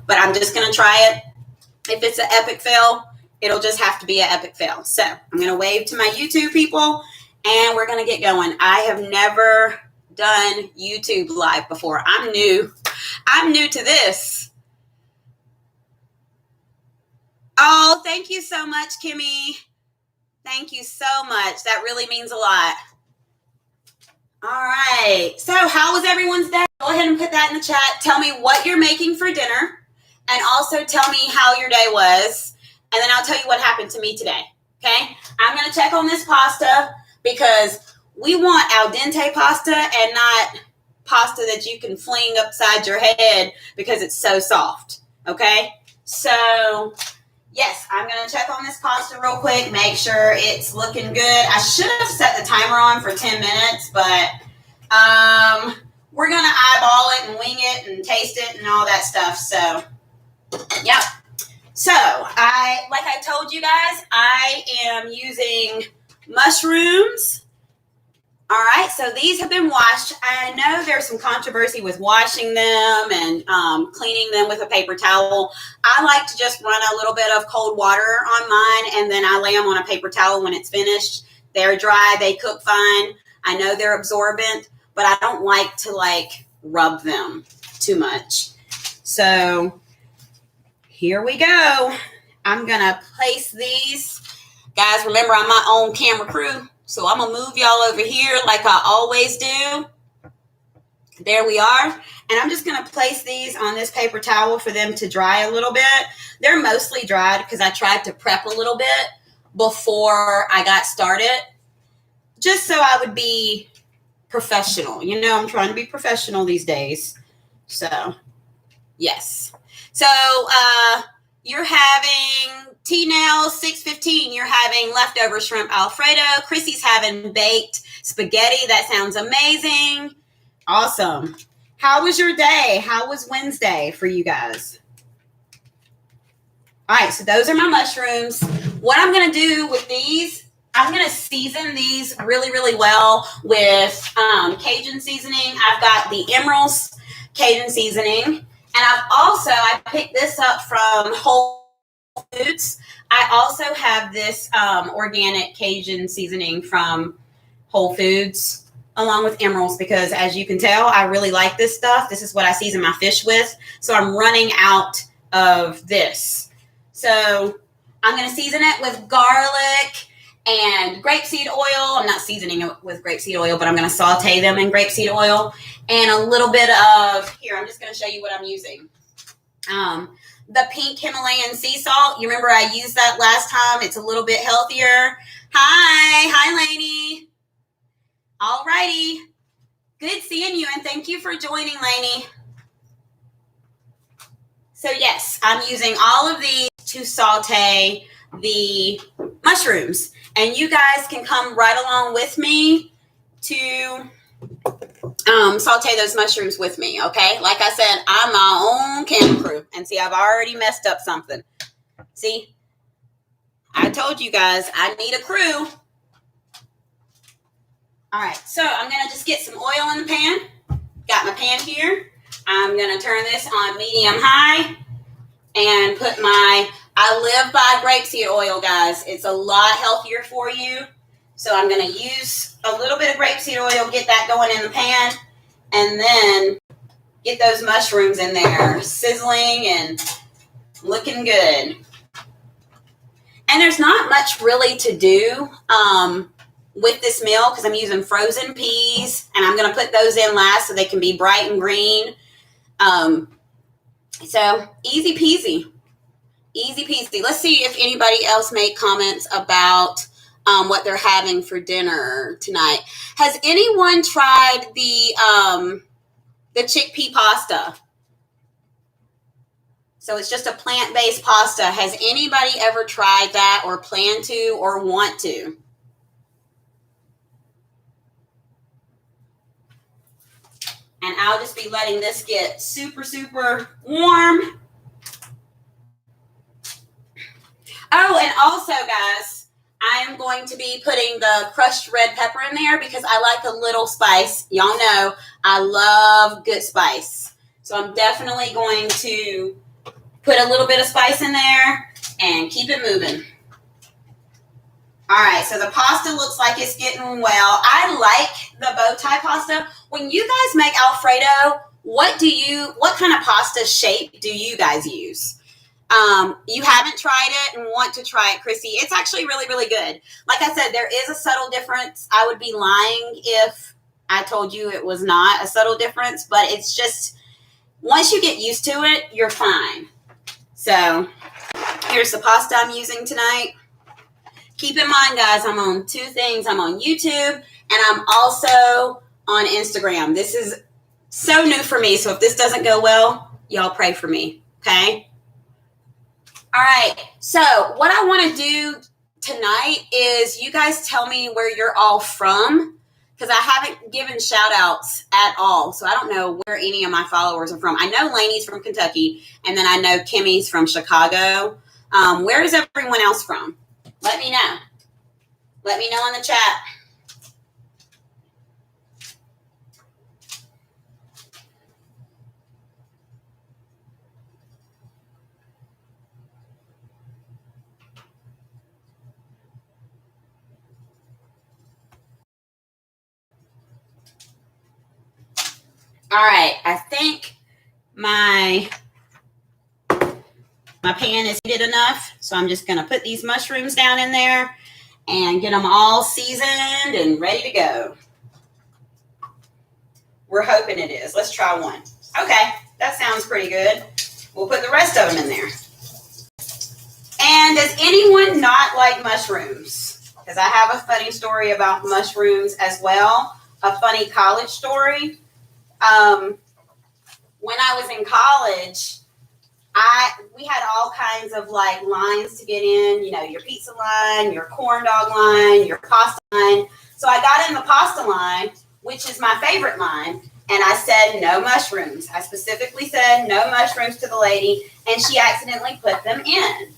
but I'm just going to try it. If it's an epic fail, it'll just have to be an epic fail. So I'm going to wave to my YouTube people, and we're going to get going. I have never done YouTube live before. I'm new to this. Oh, thank you so much, Kimmy. Thank you so much. That really means a lot. All right. So how was everyone's day? Go ahead and put that in the chat. Tell me what you're making for dinner, and also tell me how your day was, and then I'll tell you what happened to me today. Okay? I'm going to check on this pasta because we want al dente pasta and not pasta that you can fling upside your head because it's so soft. Okay? So yes, I'm going to check on this pasta real quick, make sure it's looking good. I should have set the timer on for 10 minutes, but we're going to eyeball it and wing it and taste it and all that stuff. So, yep. So, like I told you guys, I am using mushrooms. All right, so these have been washed. I know there's some controversy with washing them and cleaning them with a paper towel. I like to just run a little bit of cold water on mine, and then I lay them on a paper towel when it's finished. They're dry. They cook fine. I know they're absorbent, but I don't like to, rub them too much. So here we go. I'm going to place these. Guys, remember, I'm my own camera crew. So I'm going to move y'all over here like I always do. There we are. And I'm just going to place these on this paper towel for them to dry a little bit. They're mostly dried because I tried to prep a little bit before I got started, just so I would be professional. You know, I'm trying to be professional these days. So, yes. So, you're having T-Nail 615. You're having leftover shrimp Alfredo. Chrissy's having baked spaghetti. That sounds amazing. Awesome. How was your day? How was Wednesday for you guys? All right, so those are my mushrooms. What I'm going to do with these, I'm going to season these really, really well with Cajun seasoning. I've got the Emerald's Cajun seasoning. And I picked this up from Whole Foods. I also have this organic Cajun seasoning from Whole Foods along with Emerald's because, as you can tell, I really like this stuff. This is what I season my fish with. So I'm running out of this. So I'm going to season it with garlic and grapeseed oil. I'm not seasoning it with grapeseed oil, but I'm going to saute them in grapeseed oil and a little bit of, here, I'm just going to show you what I'm using. The pink Himalayan sea salt. You remember I used that last time. It's a little bit healthier. Hi, Lainey. All righty. Good seeing you, and thank you for joining, Lainey. So, yes, I'm using all of these to saute the mushrooms. And you guys can come right along with me to saute those mushrooms with me, okay? Like I said, I'm my own camera crew. And see, I've already messed up something. See? I told you guys I need a crew. All right, so I'm going to just get some oil in the pan. Got my pan here. I'm going to turn this on medium-high and put I live by grapeseed oil, guys. It's a lot healthier for you. So I'm going to use a little bit of grapeseed oil, get that going in the pan, and then get those mushrooms in there, sizzling and looking good. And there's not much really to do with this meal because I'm using frozen peas, and I'm going to put those in last so they can be bright and green. So easy peasy. Easy peasy. Let's see if anybody else made comments about what they're having for dinner tonight. Has anyone tried the chickpea pasta? So it's just a plant-based pasta. Has anybody ever tried that or plan to or want to? And I'll just be letting this get super, super warm. Oh, and also, guys, I am going to be putting the crushed red pepper in there because I like a little spice. Y'all know I love good spice. So I'm definitely going to Put a little bit of spice in there and keep it moving. All right, so the pasta looks like it's getting well. I like the bow tie pasta. When you guys make Alfredo, what kind of pasta shape do you guys use? You haven't tried it and want to try it, Chrissy. It's actually really, really good. Like I said, there is a subtle difference. I would be lying if I told you it was not a subtle difference, but it's just, once you get used to it, you're fine. So here's the pasta I'm using tonight. Keep in mind, guys, I'm on two things. I'm on YouTube and I'm also on Instagram. This is so new for me. So if this doesn't go well, y'all pray for me. Okay. All right. So what I want to do tonight is you guys tell me where you're all from, because I haven't given shout outs at all. So I don't know where any of my followers are from. I know Lainey's from Kentucky, and then I know Kimmy's from Chicago. Where is everyone else from? Let me know. Let me know in the chat. All right, I think my pan is heated enough, so I'm just going to put these mushrooms down in there and get them all seasoned and ready to go. We're hoping it is. Let's try one. Okay, that sounds pretty good. We'll put the rest of them in there. And does anyone not like mushrooms? Because I have a funny story about mushrooms as well, a funny college story. When I was in college, we had all kinds of like lines to get in, you know, your pizza line, your corn dog line, your pasta line. So I got in the pasta line, which is my favorite line, and I said no mushrooms. I specifically said no mushrooms to the lady, and she accidentally put them in.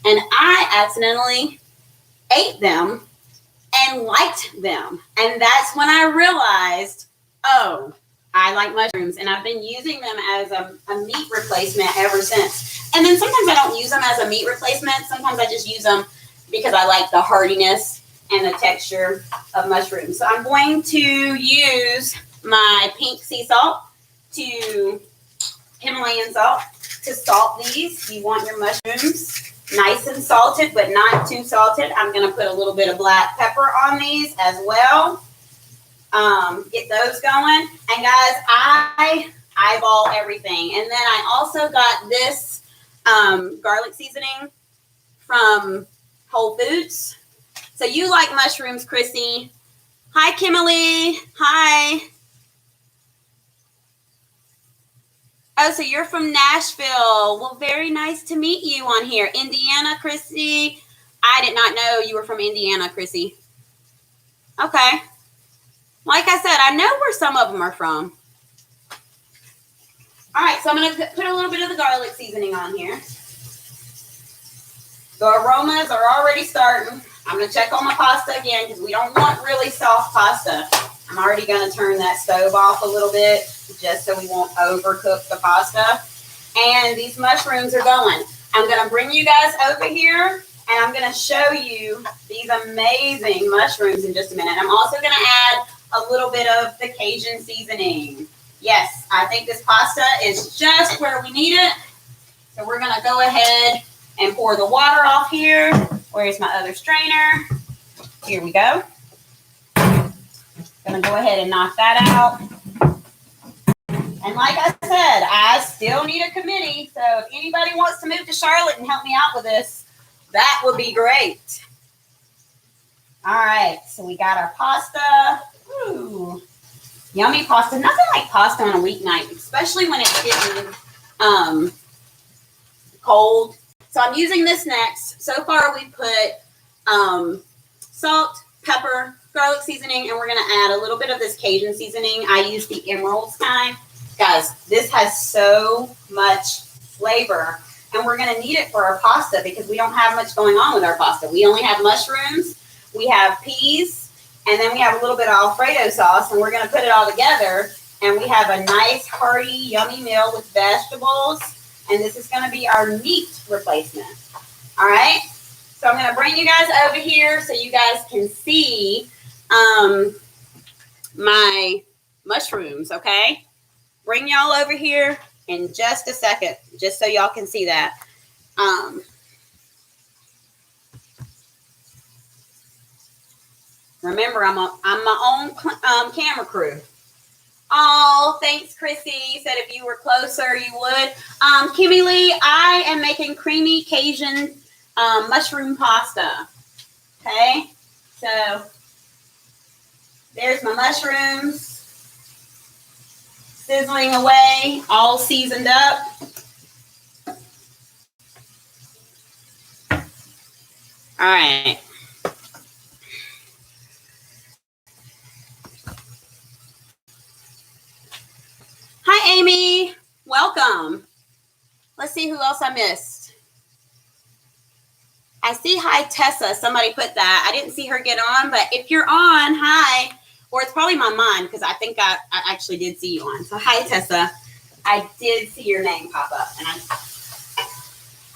And I accidentally ate them and liked them. And that's when I realized, oh, I like mushrooms, and I've been using them as a meat replacement ever since. And then sometimes I don't use them as a meat replacement. Sometimes I just use them because I like the hardiness and the texture of mushrooms. So I'm going to use my pink sea salt Himalayan salt to salt these. You want your mushrooms nice and salted, but not too salted. I'm going to put a little bit of black pepper on these as well. Get those going. And guys, I eyeball everything. And then I also got this garlic seasoning from Whole Foods. So you like mushrooms, Chrissy. Hi, Kimberly. Hi. Oh, so you're from Nashville. Well, very nice to meet you on here. Indiana, Chrissy. I did not know you were from Indiana, Chrissy. Okay. Like I said, I know where some of them are from. All right, so I'm going to put a little bit of the garlic seasoning on here. The aromas are already starting. I'm going to check on my pasta again because we don't want really soft pasta. I'm already going to turn that stove off a little bit just so we won't overcook the pasta. And these mushrooms are going. I'm going to bring you guys over here and I'm going to show you these amazing mushrooms in just a minute. I'm also going to add a little bit of the Cajun seasoning. Yes, I think this pasta is just where we need it. So we're going to go ahead and pour the water off here. Where's my other strainer? Here we go. Going to go ahead and knock that out. And like I said, I still need a committee. So if anybody wants to move to Charlotte and help me out with this, that would be great. All right, so we got our pasta. Ooh, yummy pasta. Nothing like pasta on a weeknight, especially when it's getting cold. So I'm using this next. So far we put salt, pepper, garlic seasoning, and we're going to add a little bit of this Cajun seasoning. I use the Emerald's kind. Guys, this has so much flavor, and we're going to need it for our pasta because we don't have much going on with our pasta. We only have mushrooms, we have peas, and then we have a little bit of Alfredo sauce, and we're going to put it all together, and we have a nice, hearty, yummy meal with vegetables And this is going to be our meat replacement. All right. So I'm going to bring you guys over here so you guys can see my mushrooms, okay? Bring y'all over here in just a second, just so y'all can see that. Remember, I'm my own camera crew. Oh, thanks, Chrissy. Said if you were closer, you would. Kimmy Lee, I am making creamy Cajun mushroom pasta. Okay, so there's my mushrooms sizzling away, all seasoned up. All right. Hi, Amy. Welcome. Let's see who else I missed. I see hi, Tessa. Somebody put that. I didn't see her get on, but if you're on, hi. Or it's probably my mind because I think I actually did see you on. So hi, Tessa. I did see your name pop up.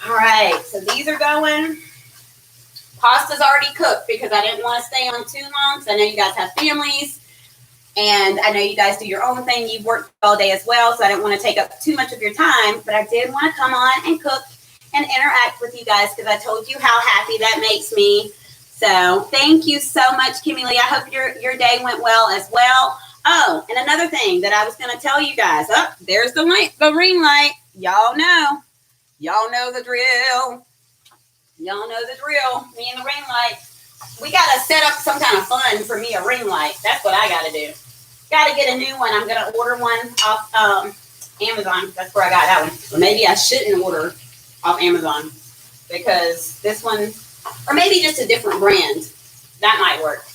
All right. So these are going. Pasta's already cooked because I didn't want to stay on too long because I know you guys have families. And I know you guys do your own thing. You've worked all day as well, so I didn't want to take up too much of your time. But I did want to come on and cook and interact with you guys because I told you how happy that makes me. So thank you so much, Kimmy Lee. I hope your day went well as well. Oh, and another thing that I was going to tell you guys. Oh, there's the ring light. Y'all know. Y'all know the drill. Y'all know the drill. Me and the ring light. We got to set up some kind of fun for me, a ring light. That's what I got to do. Got to get a new one. I'm going to order one off Amazon. That's where I got that one. Or maybe I shouldn't order off Amazon because this one, or maybe just a different brand. That might work.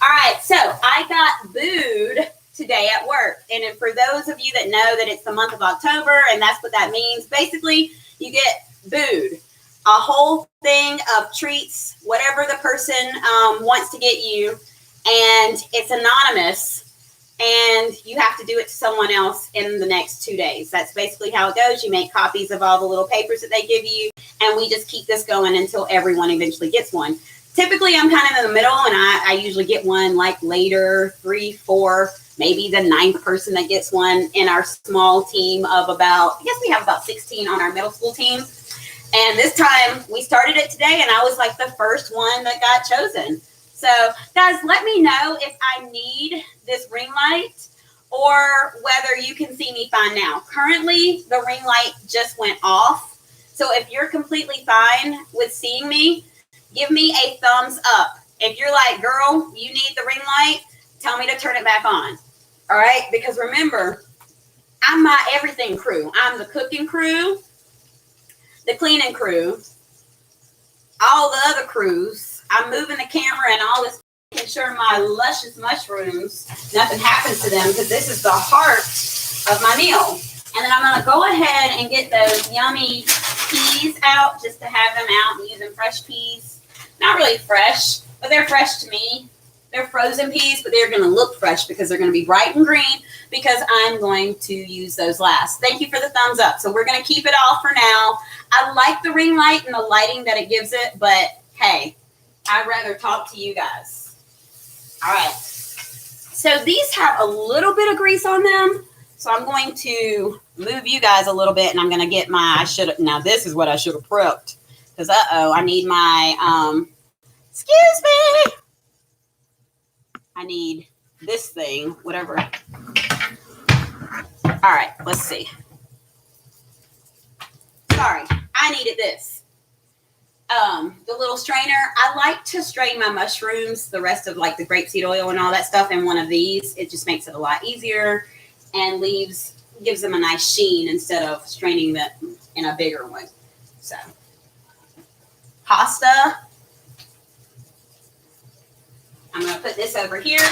All right. So I got booed today at work. And for those of you that know that it's the month of October and that's what that means, basically you get booed. A whole thing of treats, whatever the person wants to get you. And it's anonymous. And you have to do it to someone else in the next 2 days. That's basically how it goes. You make copies of all the little papers that they give you, and we just keep this going until everyone eventually gets one. Typically, I'm kind of in the middle, and I usually get one like later, 3, 4, maybe the 9th person that gets one in our small team of about, I guess we have about 16 on our middle school team. And this time, we started it today, and I was like the first one that got chosen. So, guys, let me know if I need this ring light or whether you can see me fine now. Currently, the ring light just went off. So if you're completely fine with seeing me, give me a thumbs up. If you're like, girl, you need the ring light, tell me to turn it back on. All right? Because remember, I'm my everything crew. I'm the cooking crew, the cleaning crew, all the other crews. I'm moving the camera and all this, making sure my luscious mushrooms, nothing happens to them because this is the heart of my meal. And then I'm going to go ahead and get those yummy peas out just to have them out. I'm using fresh peas. Not really fresh, but they're fresh to me. They're frozen peas, but they're going to look fresh because they're going to be bright and green because I'm going to use those last. Thank you for the thumbs up. So we're going to keep it all for now. I like the ring light and the lighting that it gives it, but hey, I'd rather talk to you guys. All right. So these have a little bit of grease on them. So I'm going to move you guys a little bit and I'm going to get my, now this is what I should have prepped. Because, I need my, excuse me. I need this thing, whatever. All right, let's see. Sorry, I needed this. The little strainer. I like to strain my mushrooms, the rest of like the grapeseed oil and all that stuff in one of these. It just makes it a lot easier and gives them a nice sheen instead of straining them in a bigger one. So, pasta. I'm going to put this over here.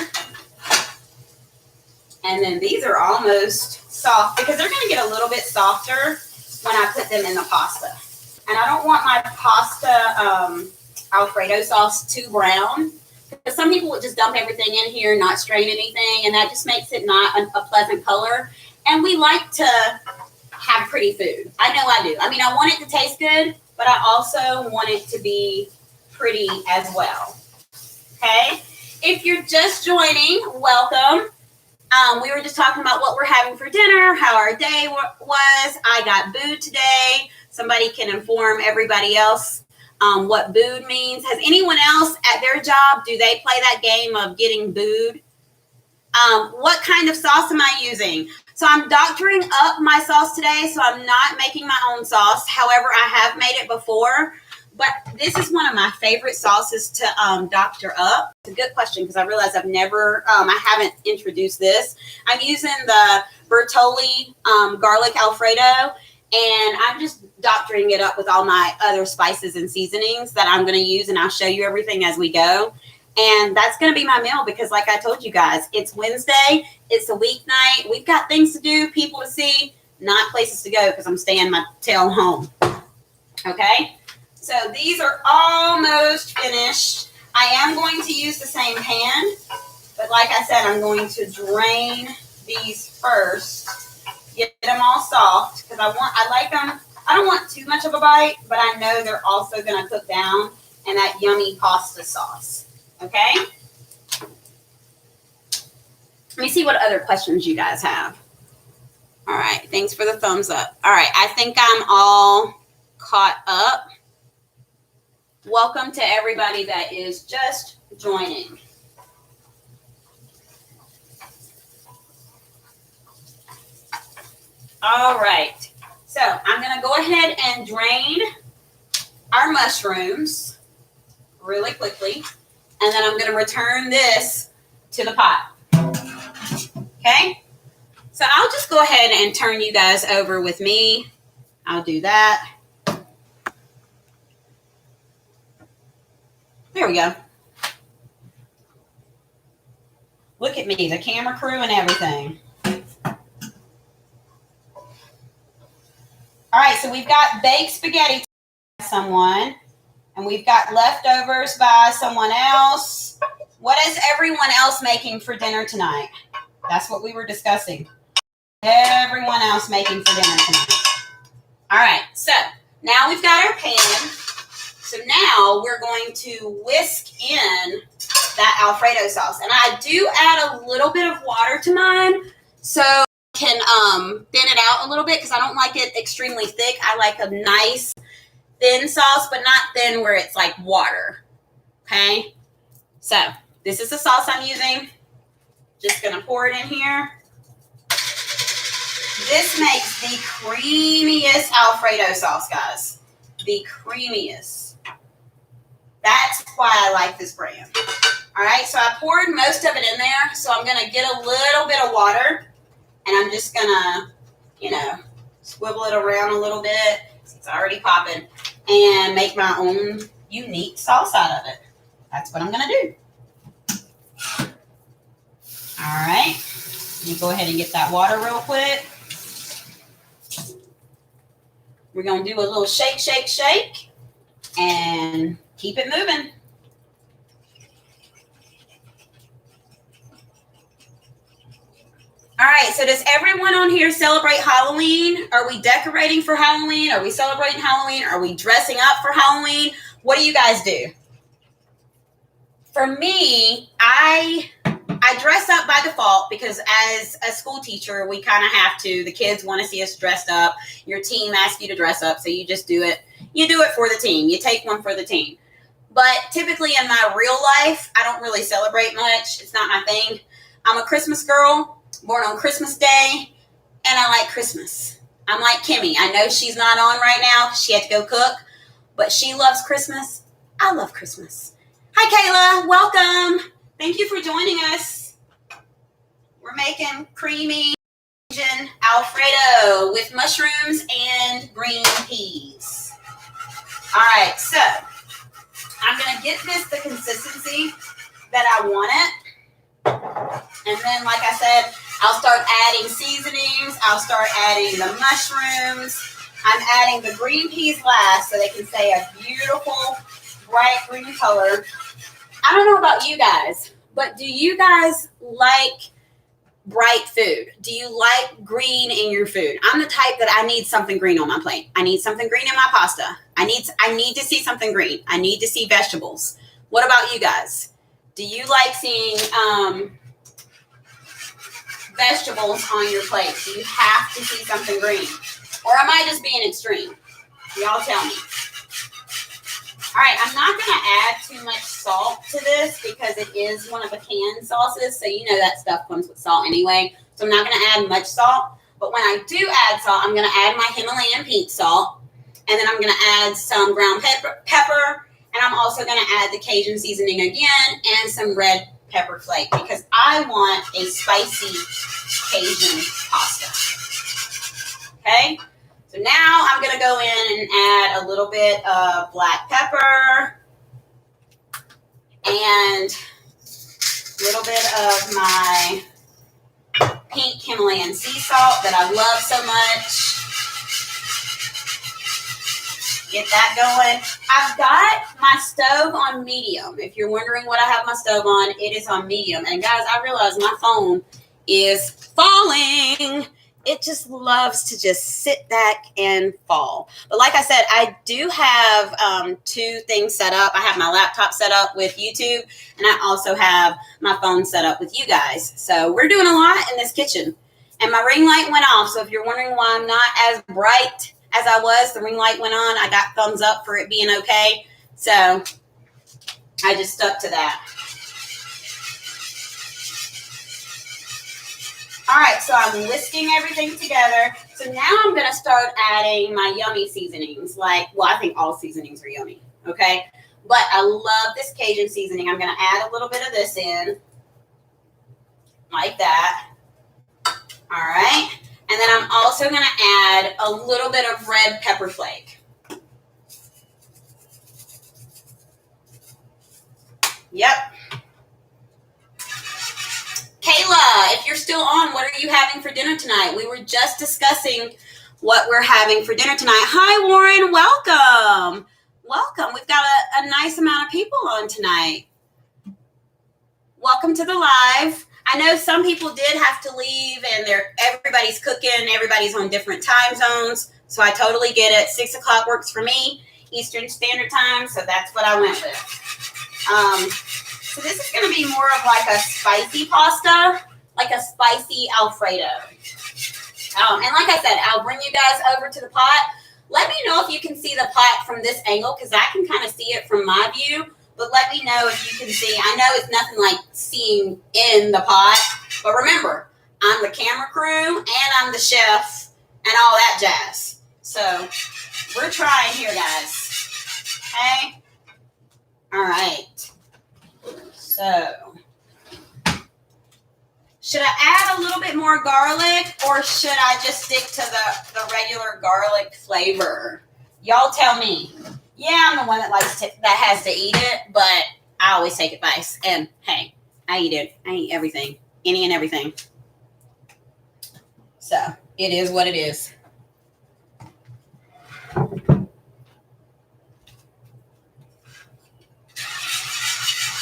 And then these are almost soft because they're going to get a little bit softer when I put them in the pasta. And I don't want my pasta Alfredo sauce too brown. Because some people would just dump everything in here and not strain anything. And that just makes it not a pleasant color. And we like to have pretty food. I know I do. I mean, I want it to taste good, but I also want it to be pretty as well. Okay? If you're just joining, welcome. We were just talking about what we're having for dinner, how our day was. I got booed today. Somebody can inform everybody else what booed means. Has anyone else at their job, do they play that game of getting booed? What kind of sauce am I using? So I'm doctoring up my sauce today, so I'm not making my own sauce. However, I have made it before. But this is one of my favorite sauces to doctor up. It's a good question because I realize I haven't introduced this. I'm using the Bertolli garlic Alfredo, and I'm just doctoring it up with all my other spices and seasonings that I'm going to use, and I'll show you everything as we go. And that's going to be my meal because, like I told you guys, it's Wednesday. It's a weeknight. We've got things to do, people to see, not places to go because I'm staying my tail home. Okay? So these are almost finished. I am going to use the same pan, but like I said, I'm going to drain these first, get them all soft because I like them. I don't want too much of a bite, but I know they're also going to cook down in that yummy pasta sauce. Okay? Let me see what other questions you guys have. All right. Thanks for the thumbs up. All right. I think I'm all caught up. Welcome to everybody that is just joining. All right. So I'm going to go ahead and drain our mushrooms really quickly. And then I'm going to return this to the pot. Okay? So I'll just go ahead and turn you guys over with me. I'll do that. There we go. Look at me, the camera crew and everything. All right, so we've got baked spaghetti by someone, and we've got leftovers by someone else. What is everyone else making for dinner tonight? That's what we were discussing. Everyone else making for dinner tonight. All right, so now we've got our pan. So now we're going to whisk in that Alfredo sauce. And I do add a little bit of water to mine so I can thin it out a little bit because I don't like it extremely thick. I like a nice thin sauce, but not thin where it's like water. Okay? So this is the sauce I'm using. Just going to pour it in here. This makes the creamiest Alfredo sauce, guys. The creamiest. That's why I like this brand. All right, so I poured most of it in there. So I'm going to get a little bit of water. And I'm just going to, swivel it around a little bit. It's already popping. And make my own unique sauce out of it. That's what I'm going to do. All right. Let me go ahead and get that water real quick. We're going to do a little shake, shake, shake. And keep it moving. All right, so does everyone on here celebrate Halloween? Are we decorating for Halloween? Are we celebrating Halloween? Are we dressing up for Halloween? What do you guys do? For me, I dress up by default because as a school teacher, we kind of have to. The kids want to see us dressed up. Your team asks you to dress up, so you just do it. You do it for the team. You take one for the team. But typically in my real life, I don't really celebrate much. It's not my thing. I'm a Christmas girl, born on Christmas Day, and I like Christmas. I'm like Kimmy. I know she's not on right now. She had to go cook, but she loves Christmas. I love Christmas. Hi, Kayla. Welcome. Thank you for joining us. We're making creamy Cajun Alfredo with mushrooms and green peas. All right, so I'm going to get this the consistency that I want it. And then, like I said, I'll start adding seasonings. I'll start adding the mushrooms. I'm adding the green peas last so they can stay a beautiful, bright green color. I don't know about you guys, but do you guys like bright food? Do you like green in your food? I'm the type that I need something green on my plate. I need something green in my pasta. I need to see something green. I need to see vegetables. What about you guys? Do you like seeing vegetables on your plate? Do you have to see something green? Or am I just being extreme? Y'all tell me. All right, I'm not going to add too much salt to this because it is one of the canned sauces. So you know that stuff comes with salt anyway. So I'm not going to add much salt. But when I do add salt, I'm going to add my Himalayan pink salt. And then I'm going to add some ground pepper. And I'm also going to add the Cajun seasoning again and some red pepper flake because I want a spicy Cajun pasta. Okay? So now I'm going to go in and add a little bit of black pepper and a little bit of my pink Himalayan sea salt that I love so much. Get that going. I've got my stove on medium. If you're wondering what I have my stove on, it is on medium. And guys, I realize my phone is falling. It just loves to just sit back and fall. But like I said, I do have two things set up. I have my laptop set up with YouTube, and I also have my phone set up with you guys. So we're doing a lot in this kitchen. And my ring light went off. So if you're wondering why I'm not as bright as I was, the ring light went on. I got thumbs up for it being okay. So I just stuck to that. All right, so I'm whisking everything together. So now I'm going to start adding my yummy seasonings. I think all seasonings are yummy, okay? But I love this Cajun seasoning. I'm going to add a little bit of this in, like that. All right. And then I'm also going to add a little bit of red pepper flake. Yep. Kayla, if you're still on, what are you having for dinner tonight? We were just discussing what we're having for dinner tonight. Hi, Warren. Welcome. Welcome. We've got a nice amount of people on tonight. Welcome to the live. I know some people did have to leave and everybody's cooking. Everybody's on different time zones. So I totally get it. 6 o'clock works for me, Eastern Standard Time. So that's what I went with. So this is going to be more of like a spicy pasta, like a spicy Alfredo. And like I said, I'll bring you guys over to the pot. Let me know if you can see the pot from this angle because I can kind of see it from my view. But let me know if you can see. I know it's nothing like seeing in the pot. But remember, I'm the camera crew and I'm the chef and all that jazz. So we're trying here, guys. Okay? All right. So, should I add a little bit more garlic or should I just stick to the regular garlic flavor? Y'all tell me. Yeah, I'm the one that has to eat it, but I always take advice. And hey, I eat it. I eat everything, any and everything. So, it is what it is.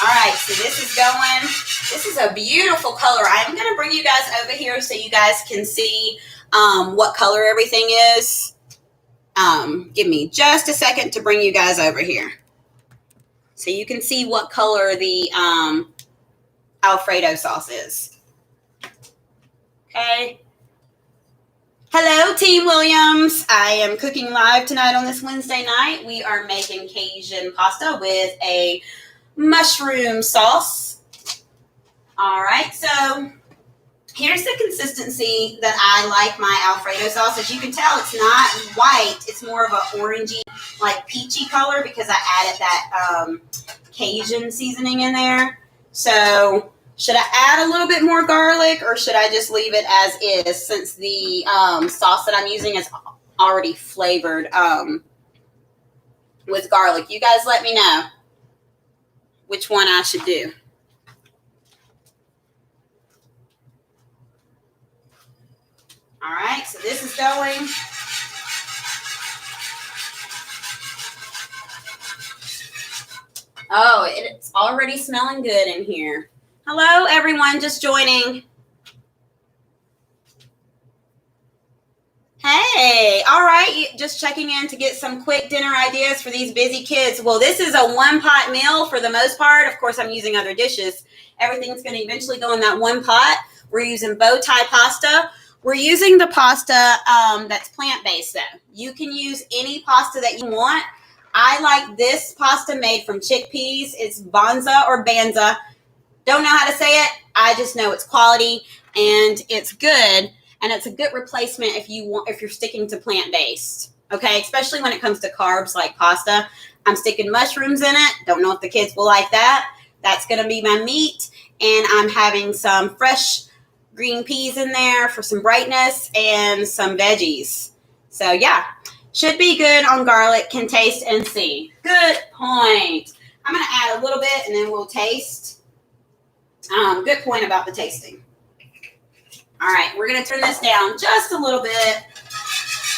All right, so this is going. This is a beautiful color. I'm going to bring you guys over here so you guys can see what color everything is. Give me just a second to bring you guys over here so you can see what color the Alfredo sauce is. Okay. Hello, Team Williams. I am cooking live tonight on this Wednesday night. We are making Cajun pasta with a mushroom sauce. All right, so here's the consistency that I like my Alfredo sauce. As you can tell, it's not white. It's more of an orangey, like peachy color because I added that Cajun seasoning in there. So should I add a little bit more garlic or should I just leave it as is since the sauce that I'm using is already flavored with garlic? You guys let me know which one I should do. All right, so this is going. Oh, it's already smelling good in here. Hello, everyone just joining. All right. Just checking in to get some quick dinner ideas for these busy kids. Well, this is a one-pot meal for the most part. Of course, I'm using other dishes. Everything's going to eventually go in that one pot. We're using bow tie pasta. We're using the pasta that's plant-based, though. You can use any pasta that you want. I like this pasta made from chickpeas. It's Banza or Banza. Don't know how to say it. I just know it's quality and it's good. And it's a good replacement if you're sticking to plant-based. Okay, especially when it comes to carbs like pasta. I'm sticking mushrooms in it. Don't know if the kids will like that. That's going to be my meat. And I'm having some fresh green peas in there for some brightness and some veggies. So yeah, should be good on garlic. Can taste and see. Good point. I'm going to add a little bit and then we'll taste. Good point about the tasting. All right, we're going to turn this down just a little bit.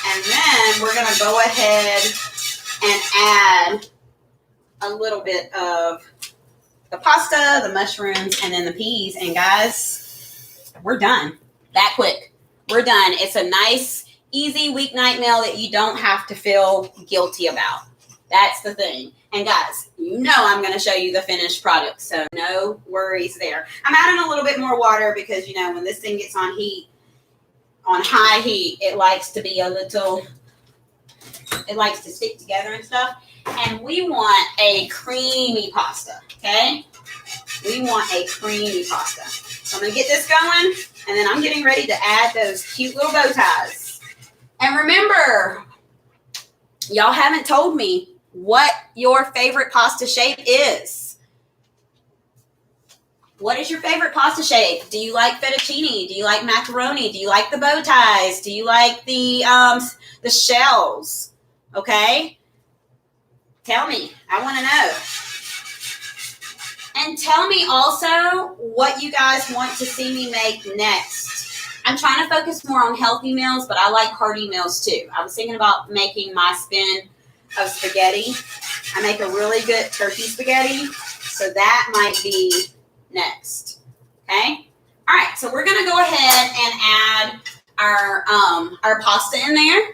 And then we're going to go ahead and add a little bit of the pasta, the mushrooms, and then the peas. And guys, we're done. That quick. We're done. It's a nice, easy weeknight meal that you don't have to feel guilty about. That's the thing. And guys, you know I'm going to show you the finished product, so no worries there. I'm adding a little bit more water because, you know, when this thing gets on high heat, it likes to be it likes to stick together and stuff. And we want a creamy pasta, okay? We want a creamy pasta. So I'm going to get this going, and then I'm getting ready to add those cute little bow ties. And remember, y'all haven't told me what your favorite pasta shape is. What is your favorite pasta shape? Do you like fettuccine? Do you like macaroni? Do you like the bow ties? Do you like the shells? Okay? Tell me. I want to know. And tell me also what you guys want to see me make next. I'm trying to focus more on healthy meals, but I like hearty meals too. I was thinking about making my spin of spaghetti. I make a really good turkey spaghetti, so that might be next. Okay? All right, so we're gonna go ahead and add our pasta in there.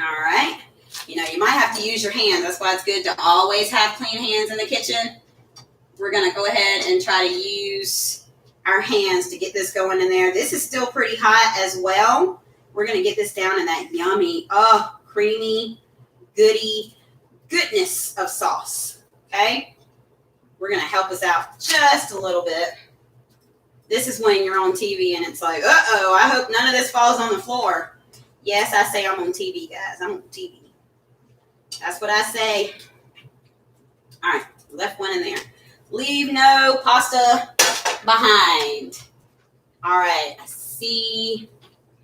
All right. You know, you might have to use your hands. That's why it's good to always have clean hands in the kitchen. We're gonna go ahead and try to use our hands to get this going in there. This is still pretty hot as well. We're going to get this down in that yummy, creamy, goodness of sauce, okay? We're going to help us out just a little bit. This is when you're on TV and it's like, uh-oh, I hope none of this falls on the floor. Yes, I say I'm on TV, guys. I'm on TV. That's what I say. All right, left one in there. Leave no pasta behind. All right, I see.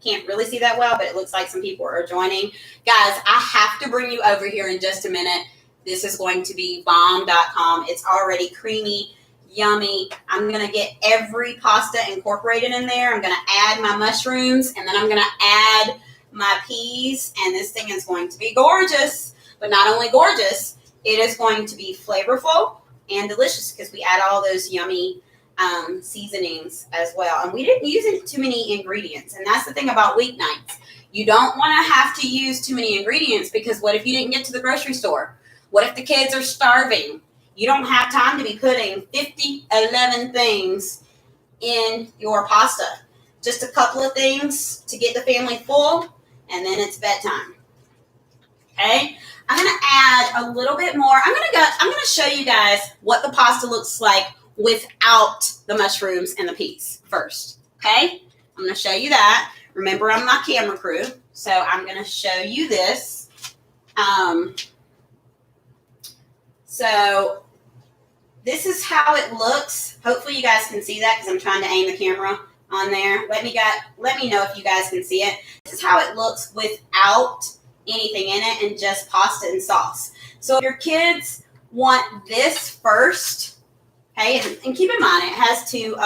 Can't really see that well, but it looks like some people are joining. Guys, I have to bring you over here in just a minute. This is going to be bomb.com. It's already creamy, yummy. I'm going to get every pasta incorporated in there. I'm going to add my mushrooms, and then I'm going to add my peas, and this thing is going to be gorgeous. But not only gorgeous, it is going to be flavorful and delicious because we add all those yummy seasonings as well. And we didn't use too many ingredients. And that's the thing about weeknights. You don't want to have to use too many ingredients because what if you didn't get to the grocery store? What if the kids are starving? You don't have time to be putting 11 things in your pasta. Just a couple of things to get the family full, and then it's bedtime. Okay? I'm going to add a little bit more. I'm going to show you guys what the pasta looks like without the mushrooms and the peas first, okay? I'm going to show you that. Remember, I'm my camera crew, so I'm going to show you this. So this is how it looks. Hopefully you guys can see that because I'm trying to aim the camera on there. Let me know if you guys can see it. This is how it looks without anything in it and just pasta and sauce. So if your kids want this first, okay, and keep in mind it has to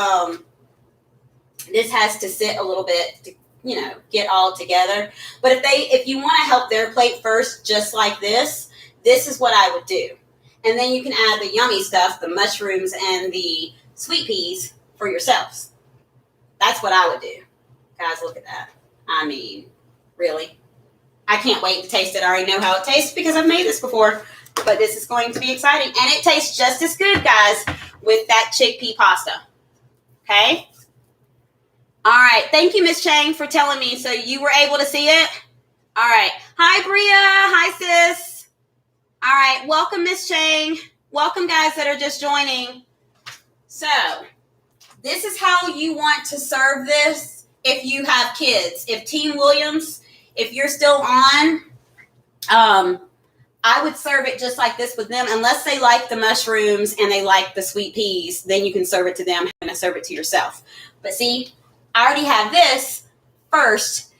this has to sit a little bit to, you know, get all together. But if you want to help their plate first, just like this is what I would do. And then you can add the yummy stuff, the mushrooms and the sweet peas for yourselves. That's what I would do. Guys, look at that. I mean, really. I can't wait to taste it. I already know how it tastes because I've made this before. But this is going to be exciting. And it tastes just as good, guys, with that chickpea pasta. Okay? All right. Thank you, Miss Chang, for telling me. So you were able to see it? All right. Hi, Bria. Hi, sis. All right. Welcome, Miss Chang. Welcome, guys that are just joining. So this is how you want to serve this if you have kids. If Team Williams, if you're still on, I would serve it just like this with them, unless they like the mushrooms and they like the sweet peas. Then you can serve it to them and serve it to yourself. But see, I already have this first.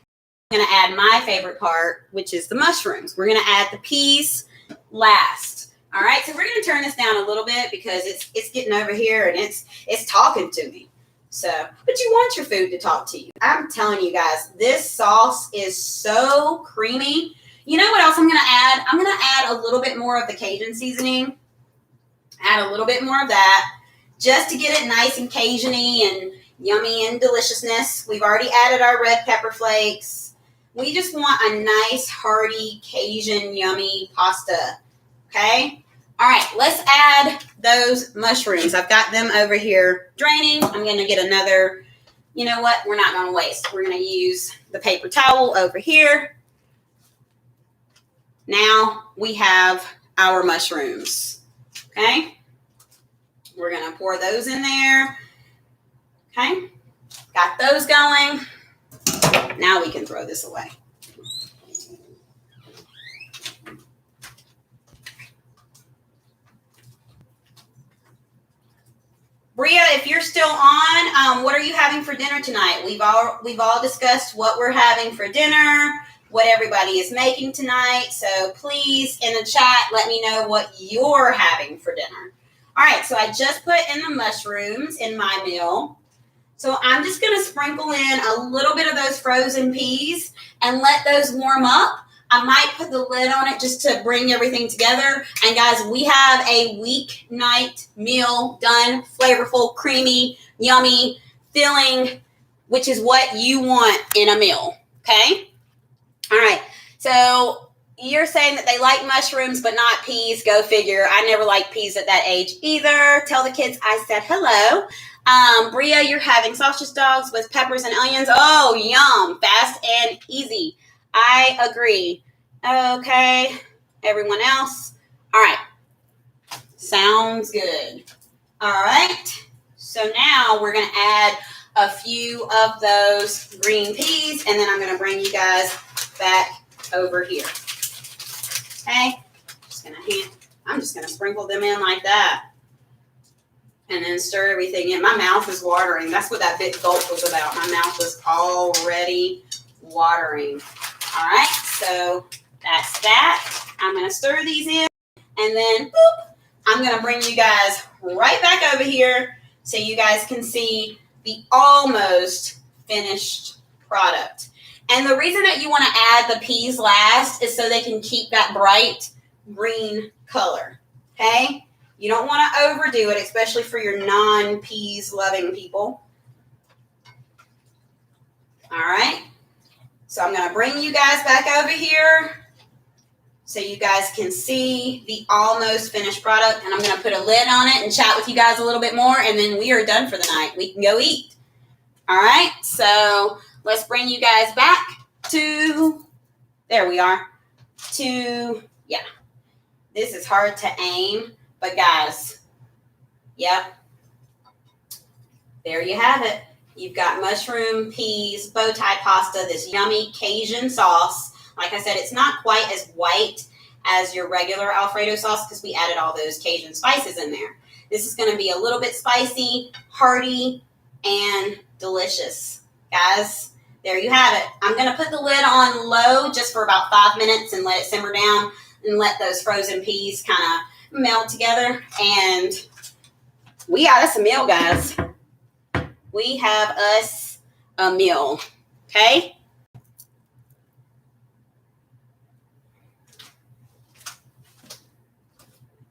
I'm going to add my favorite part, which is the mushrooms. We're going to add the peas last. All right, so we're going to turn this down a little bit because it's getting over here and it's talking to me. So, but you want your food to talk to you. I'm telling you guys, this sauce is so creamy. You know what else I'm going to add? I'm going to add a little bit more of the Cajun seasoning. Add a little bit more of that just to get it nice and Cajun-y and yummy and deliciousness. We've already added our red pepper flakes. We just want a nice, hearty, Cajun, yummy pasta. Okay? All right, let's add those mushrooms. I've got them over here draining. I'm going to get another, you know what? We're not going to waste. We're going to use the paper towel over here. Now we have our mushrooms, okay? We're going to pour those in there, okay? Got those going. Now we can throw this away. Bria, if you're still on, what are you having for dinner tonight? We've all discussed what we're having for dinner, what everybody is making tonight. So please, in the chat, let me know what you're having for dinner. All right, so I just put in the mushrooms in my meal. So I'm just going to sprinkle in a little bit of those frozen peas and let those warm up. I might put the lid on it just to bring everything together. And guys, we have a weeknight meal done, flavorful, creamy, yummy, filling, which is what you want in a meal, okay? All right, so you're saying that they like mushrooms but not peas. Go figure. I never liked peas at that age either. Tell the kids I said hello. Bria, you're having sausage dogs with peppers and onions. Oh, yum. Fast and easy. I agree. Okay, everyone else. All right, sounds good. All right, so now we're going to add a few of those green peas, and then I'm going to bring you guys back over here. Okay, I'm just going to sprinkle them in like that. And then stir everything in. My mouth is watering. That's what that big gulp was about. My mouth was already watering. All right, so that's that. I'm going to stir these in. And then, boop, I'm going to bring you guys right back over here so you guys can see the almost finished product. And the reason that you want to add the peas last is so they can keep that bright green color. Okay? You don't want to overdo it, especially for your non-peas loving people. All right. So I'm going to bring you guys back over here so you guys can see the almost finished product. And I'm going to put a lid on it and chat with you guys a little bit more. And then we are done for the night. We can go eat. All right. So let's bring you guys back to, there we are, to, yeah. This is hard to aim. But guys, yep, there you have it. You've got mushroom, peas, bow tie pasta, this yummy Cajun sauce. Like I said, it's not quite as white as your regular Alfredo sauce because we added all those Cajun spices in there. This is going to be a little bit spicy, hearty, and delicious. Guys, there you have it. I'm going to put the lid on low just for about 5 minutes and let it simmer down and let those frozen peas kind of melt together, and we got us a meal, guys. We have us a meal, okay?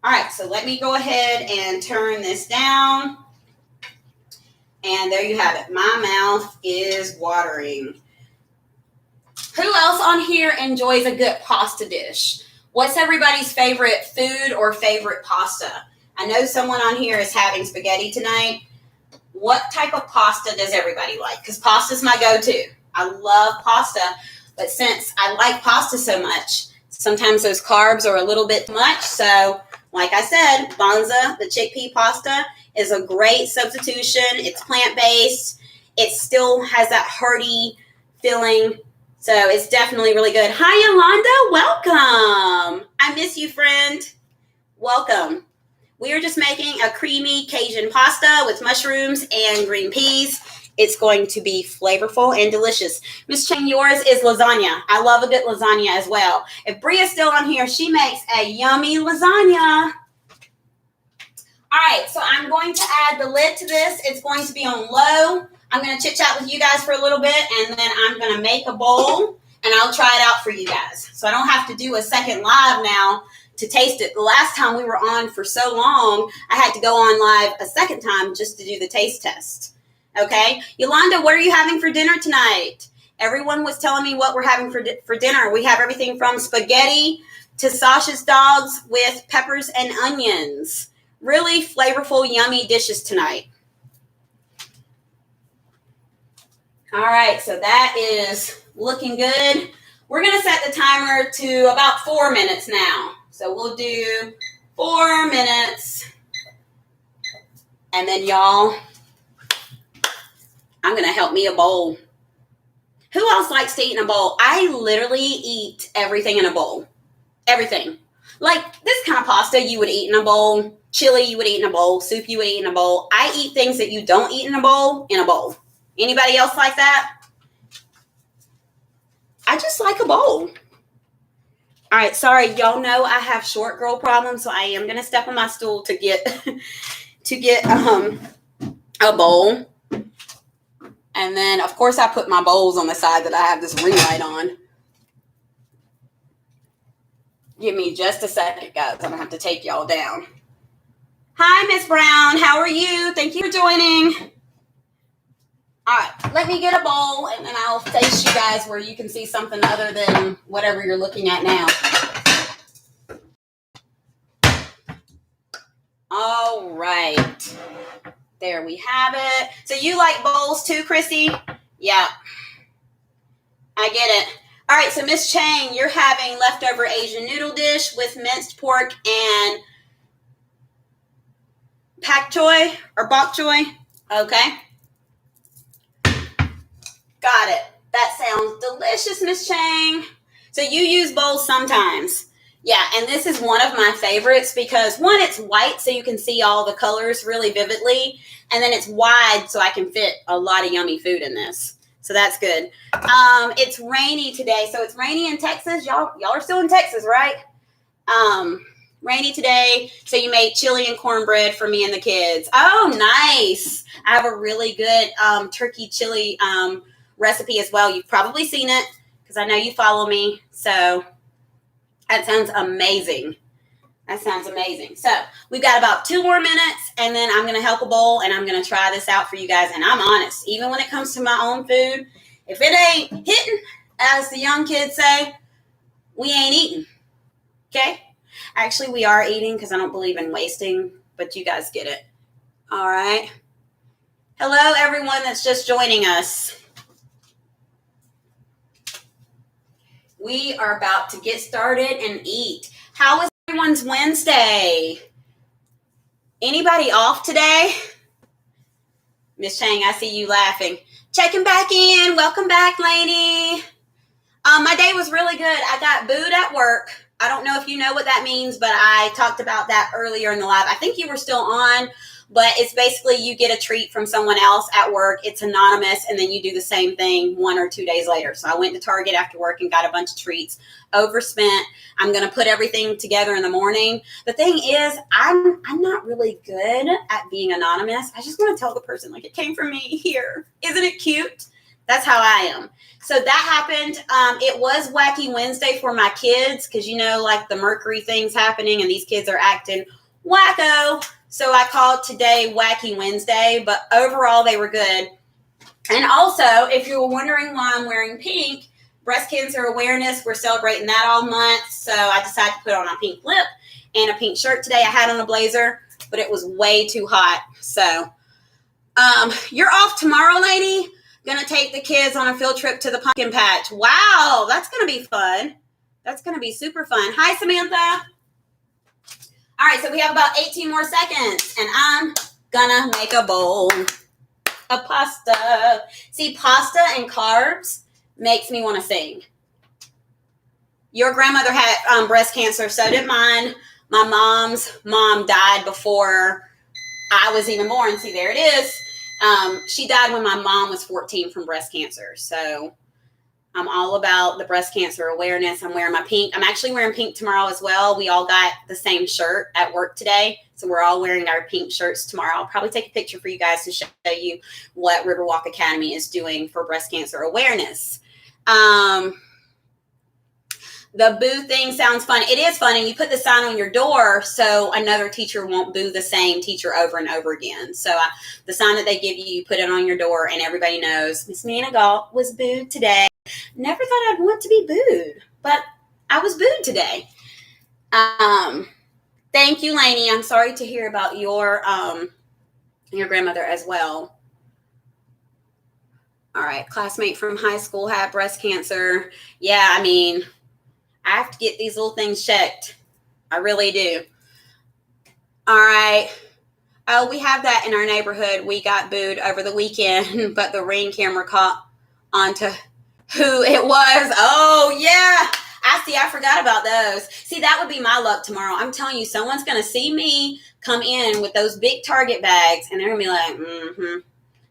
All right, so let me go ahead and turn this down. And there you have it. My mouth is watering. Who else on here enjoys a good pasta dish? What's everybody's favorite food or favorite pasta? I know someone on here is having spaghetti tonight. What type of pasta does everybody like? Because pasta's my go-to. I love pasta, but since I like pasta so much, sometimes those carbs are a little bit much. So, like I said, Banza, the chickpea pasta, is a great substitution. It's plant-based. It still has that hearty feeling. So it's definitely really good. Hi, Yolanda. Welcome. I miss you, friend. Welcome. We are just making a creamy Cajun pasta with mushrooms and green peas. It's going to be flavorful and delicious. Miss Chang, yours is lasagna. I love a good lasagna as well. If Bria's still on here, she makes a yummy lasagna. All right, so I'm going to add the lid to this. It's going to be on low. I'm going to chit-chat with you guys for a little bit, and then I'm going to make a bowl, and I'll try it out for you guys. So I don't have to do a second live now to taste it. The last time we were on for so long, I had to go on live a second time just to do the taste test. Okay? Yolanda, what are you having for dinner tonight? Everyone was telling me what we're having for dinner. We have everything from spaghetti to sausage dogs with peppers and onions. Really flavorful, yummy dishes tonight. All right, so that is looking good. We're going to set the timer to about 4 minutes now. So we'll do 4 minutes. And then y'all, I'm going to help me a bowl. Who else likes to eat in a bowl? I literally eat everything in a bowl. Everything. Like this kind of pasta you would eat in a bowl. Chili you would eat in a bowl. Soup you would eat in a bowl. I eat things that you don't eat in a bowl. Anybody else like that? I just like a bowl. All right, sorry, y'all know I have short girl problems, so I am gonna step on my stool to get a bowl. And then of course I put my bowls on the side that I have this ring light on. Give me just a second, guys. I'm gonna have to take y'all down. Hi, Miss Brown. How are you? Thank you for joining. All right, let me get a bowl, and then I'll face you guys where you can see something other than whatever you're looking at now. All right. There we have it. So you like bowls too, Chrissy? Yeah. I get it. All right, so Miss Chang, you're having leftover Asian noodle dish with minced pork and pak choy or bok choy. Okay. Got it. That sounds delicious, Miss Chang. So you use bowls sometimes. Yeah, and this is one of my favorites because, one, it's white so you can see all the colors really vividly, and then it's wide so I can fit a lot of yummy food in this. So that's good. It's rainy today, so it's rainy in Texas. Y'all are still in Texas, right? Rainy today, so you made chili and cornbread for me and the kids. Oh, nice. I have a really good turkey chili recipe as well. You've probably seen it because I know you follow me. So that sounds amazing. That sounds amazing. So we've got about 2 more minutes, and then I'm going to help a bowl, and I'm going to try this out for you guys. And I'm honest, even when it comes to my own food, if it ain't hitting, as the young kids say, we ain't eating. Okay? Actually, we are eating because I don't believe in wasting, but you guys get it. All right. Hello, everyone that's just joining us. We are about to get started and eat. How was everyone's Wednesday? Anybody off today? Miss Chang, I see you laughing. Checking back in. Welcome back, lady. My day was really good. I got booed at work. I don't know if you know what that means, but I talked about that earlier in the live. I think you were still on, but it's basically you get a treat from someone else at work. It's anonymous, and then you do the same thing 1 or 2 days later. So I went to Target after work and got a bunch of treats. Overspent. I'm going to put everything together in the morning. The thing is, I'm not really good at being anonymous. I just want to tell the person, like, it came from me here. Isn't it cute? That's how I am. So that happened. It was Wacky Wednesday for my kids because, you know, like the Mercury thing's happening and these kids are acting wacko. So I called today Wacky Wednesday, but overall they were good. And also, if you were wondering why I'm wearing pink, breast cancer awareness, we're celebrating that all month. So I decided to put on a pink lip and a pink shirt today. I had on a blazer, but it was way too hot. So you're off tomorrow, lady? Gonna take the kids on a field trip to the pumpkin patch. Wow, that's gonna be fun. That's gonna be super fun. Hi, Samantha. All right, so we have about 18 more seconds, and I'm gonna make a bowl of pasta. See, pasta and carbs makes me want to sing. Your grandmother had breast cancer, so did mine. My mom's mom died before I was even born. See, there it is. She died when my mom was 14 from breast cancer. So I'm all about the breast cancer awareness. I'm wearing my pink. I'm actually wearing pink tomorrow as well. We all got the same shirt at work today. So we're all wearing our pink shirts tomorrow. I'll probably take a picture for you guys to show you what Riverwalk Academy is doing for breast cancer awareness. The boo thing sounds fun. It is fun, and you put the sign on your door so another teacher won't boo the same teacher over and over again. So the sign that they give you, you put it on your door, and everybody knows Miss Nina Galt was booed today. Never thought I'd want to be booed, but I was booed today. Thank you, Lainey. I'm sorry to hear about your grandmother as well. All right, classmate from high school had breast cancer. Yeah, I mean, I have to get these little things checked. I really do. All right. Oh, we have that in our neighborhood. We got booed over the weekend, but the Ring camera caught onto who it was. Oh, yeah. I forgot about those. See, that would be my luck tomorrow. I'm telling you, someone's going to see me come in with those big Target bags, and they're going to be like,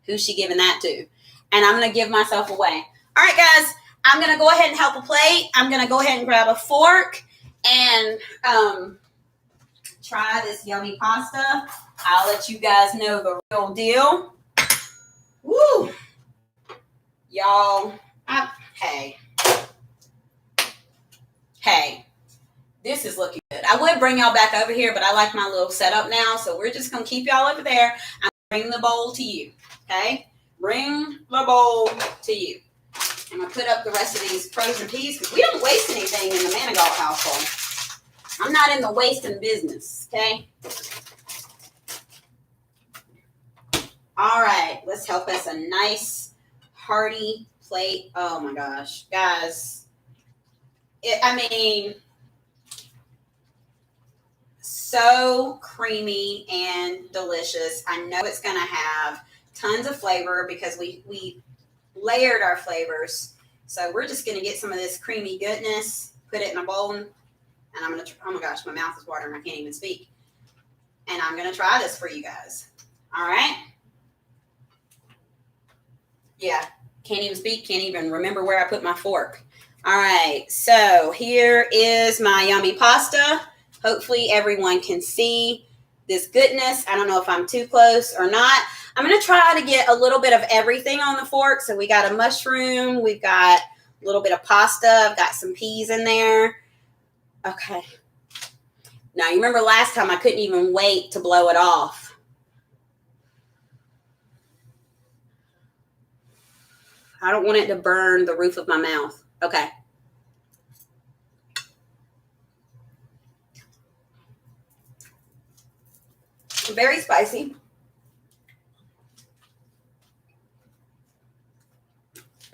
who's she giving that to? And I'm going to give myself away. All right, guys. I'm going to go ahead and help a plate. I'm going to go ahead and grab a fork and try this yummy pasta. I'll let you guys know the real deal. Woo! Y'all, hey, this is looking good. I would bring y'all back over here, but I like my little setup now, so we're just going to keep y'all over there. I'm going to bring the bowl to you, okay? Bring the bowl to you. I'm going to put up the rest of these frozen peas because we don't waste anything in the Manigault household. I'm not in the wasting business, okay? All right, let's help us a nice, hearty plate. Oh, my gosh. Guys, so creamy and delicious. I know it's going to have tons of flavor because we layered our flavors. So we're just going to get some of this creamy goodness, put it in a bowl, and I'm going to, oh my gosh, my mouth is watering. I can't even speak. And I'm going to try this for you guys. All right. Yeah, can't even speak, can't even remember where I put my fork. All right, so here is my yummy pasta. Hopefully everyone can see this goodness. I don't know if I'm too close or not. I'm going to try to get a little bit of everything on the fork. So we got a mushroom. We've got a little bit of pasta. I've got some peas in there. Okay. Now, you remember last time I couldn't even wait to blow it off. I don't want it to burn the roof of my mouth. Okay. Very spicy.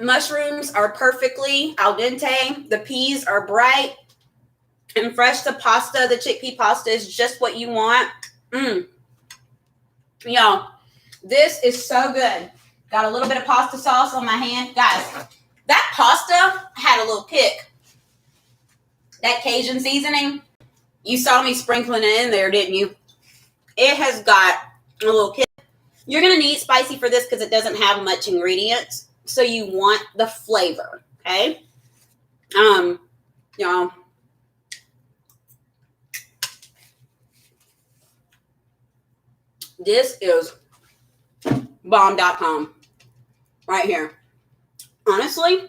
Mushrooms are perfectly al dente. The peas are bright and fresh. The pasta, the chickpea pasta is just what you want. Y'all, this is so good. Got a little bit of pasta sauce on my hand. Guys, that pasta had a little kick. That Cajun seasoning, you saw me sprinkling it in there, didn't you? It has got a little kick. You're going to need spicy for this because it doesn't have much ingredients. So you want the flavor, okay? Y'all. This is bomb.com right here. Honestly,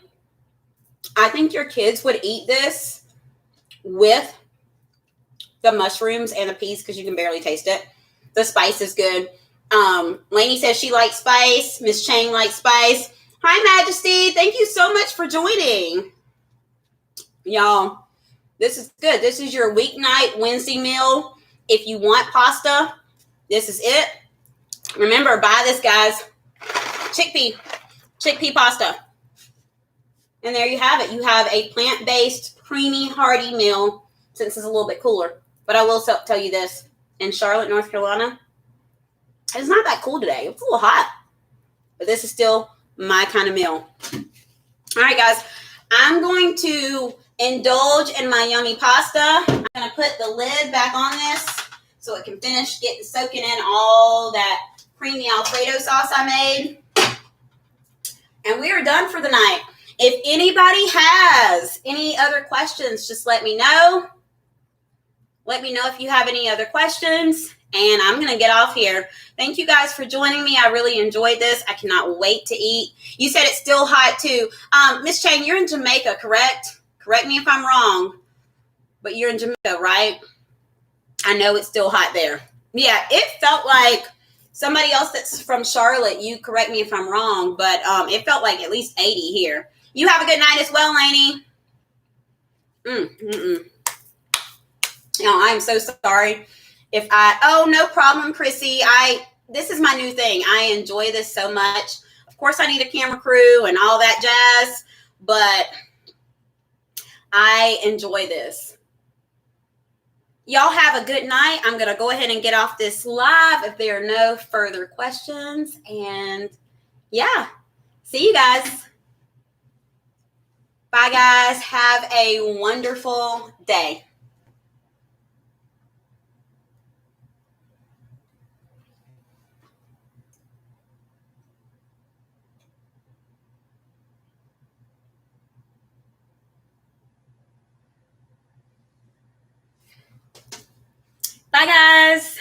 I think your kids would eat this with the mushrooms and the peas because you can barely taste it. The spice is good. Lainey says she likes spice. Miss Chang likes spice. Hi, Majesty. Thank you so much for joining. Y'all, this is good. This is your weeknight Wednesday meal. If you want pasta, this is it. Remember, buy this, guys. Chickpea pasta. And there you have it. You have a plant-based, creamy, hearty meal since it's a little bit cooler. But I will tell you this. In Charlotte, North Carolina, it's not that cool today. It's a little hot. But this is still my kind of meal. All right, guys. I'm going to indulge in my yummy pasta. I'm going to put the lid back on this so it can finish soaking in all that creamy Alfredo sauce I made. And we are done for the night. If anybody has any other questions, just let me know. Let me know if you have any other questions. And I'm going to get off here. Thank you guys for joining me. I really enjoyed this. I cannot wait to eat. You said it's still hot too. Miss Chang, you're in Jamaica, correct? Correct me if I'm wrong. But you're in Jamaica, right? I know it's still hot there. Yeah, it felt like somebody else that's from Charlotte, you correct me if I'm wrong, but it felt like at least 80 here. You have a good night as well, Lainey. I'm so sorry. No problem, Chrissy. This is my new thing. I enjoy this so much. Of course, I need a camera crew and all that jazz, but I enjoy this. Y'all have a good night. I'm going to go ahead and get off this live if there are no further questions. And yeah, see you guys. Bye, guys. Have a wonderful day. Bye, guys.